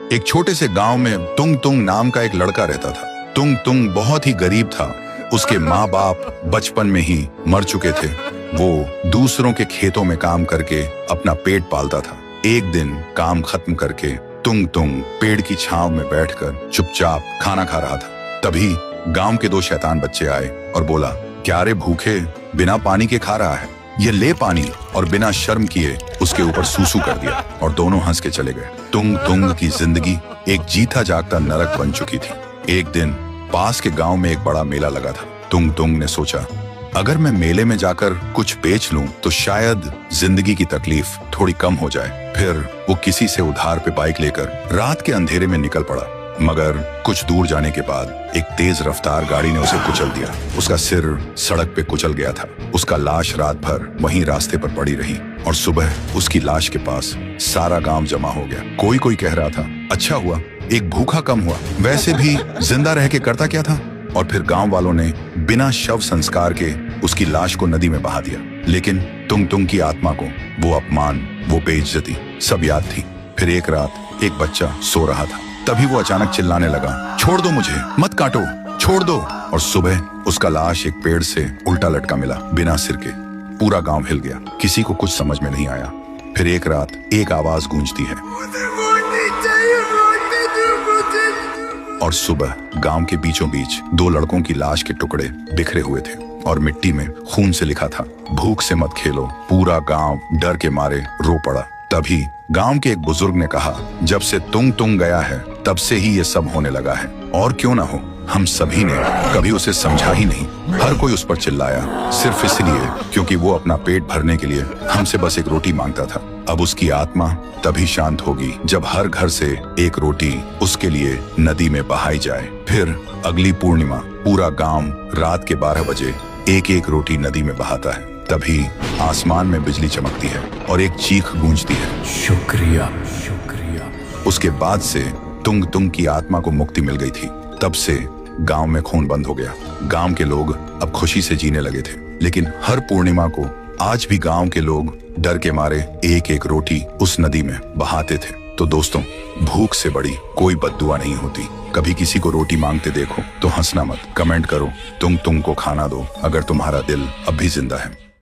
एक छोटे से गांव में तुंग तुंग नाम का एक लड़का रहता था। तुंग तुंग बहुत ही गरीब था। उसके माँ बाप बचपन में ही मर चुके थे। वो दूसरों के खेतों में काम करके अपना पेट पालता था। एक दिन काम खत्म करके तुंग तुंग पेड़ की छांव में बैठकर चुपचाप खाना खा रहा था। तभी गांव के दो शैतान बच्चे आए और बोला, क्या रे भूखे बिना पानी के खा रहा है? ये ले पानी। और बिना शर्म किए उसके ऊपर सूसू कर दिया और दोनों हंस के चले गए। तुंग तुंग की जिंदगी एक जीता जागता नरक बन चुकी थी। एक दिन पास के गांव में एक बड़ा मेला लगा था। तुंग तुंग ने सोचा, अगर मैं मेले में जाकर कुछ बेच लूं तो शायद जिंदगी की तकलीफ थोड़ी कम हो जाए। फिर वो किसी से उधार पे बाइक लेकर रात के अंधेरे में निकल पड़ा। मगर कुछ दूर जाने के बाद एक तेज रफ्तार गाड़ी ने उसे कुचल दिया। उसका सिर सड़क पे कुचल गया था। उसका लाश रात भर वहीं रास्ते पर पड़ी रही और सुबह उसकी लाश के पास सारा गांव जमा हो गया। कोई कोई कह रहा था, अच्छा हुआ एक भूखा कम हुआ, वैसे भी जिंदा रह के करता क्या था। और फिर गांव वालों ने बिना शव संस्कार के उसकी लाश को नदी में बहा दिया। लेकिन तुंग तुंग की आत्मा को वो अपमान, वो बेइज्जती सब याद थी। फिर एक रात एक बच्चा सो रहा था। तभी वो अचानक चिल्लाने लगा, छोड़ दो मुझे, मत काटो, छोड़ दो। और सुबह उसका लाश एक पेड़ से उल्टा लटका मिला, बिना सिर के। पूरा गांव हिल गया। किसी को कुछ समझ में नहीं आया। फिर एक रात एक आवाज गूंजती है और सुबह गांव के बीचों बीच दो लड़कों की लाश के टुकड़े बिखरे हुए थे और मिट्टी में खून से लिखा था, भूख से मत खेलो। पूरा गांव डर के मारे रो पड़ा। तभी गांव के एक बुजुर्ग ने कहा, जब से तुंग तुंग गया है तब से ही ये सब होने लगा है। और क्यों ना हो, हम सभी ने कभी उसे समझा ही नहीं। हर कोई उस पर चिल्लाया सिर्फ इसलिए क्योंकि वो अपना पेट भरने के लिए हमसे बस एक रोटी मांगता था। अब उसकी आत्मा तभी शांत होगी जब हर घर से एक रोटी उसके लिए नदी में बहाई जाए। फिर अगली पूर्णिमा पूरा गांव रात के 12 बजे एक एक रोटी नदी में बहाता है। तभी आसमान में बिजली चमकती है और एक चीख गूंजती है, शुक्रिया शुक्रिया। उसके बाद से तुंग तुंग की आत्मा को मुक्ति मिल गई थी। तब से गांव में खून बंद हो गया। गांव के लोग अब खुशी से जीने लगे थे। लेकिन हर पूर्णिमा को आज भी गांव के लोग डर के मारे एक एक रोटी उस नदी में बहाते थे। तो दोस्तों, भूख से बड़ी कोई बद्दुआ नहीं होती। कभी किसी को रोटी मांगते देखो तो हंसना मत, कमेंट करो, तुंग तुंग को खाना दो अगर तुम्हारा दिल अब भी जिंदा है।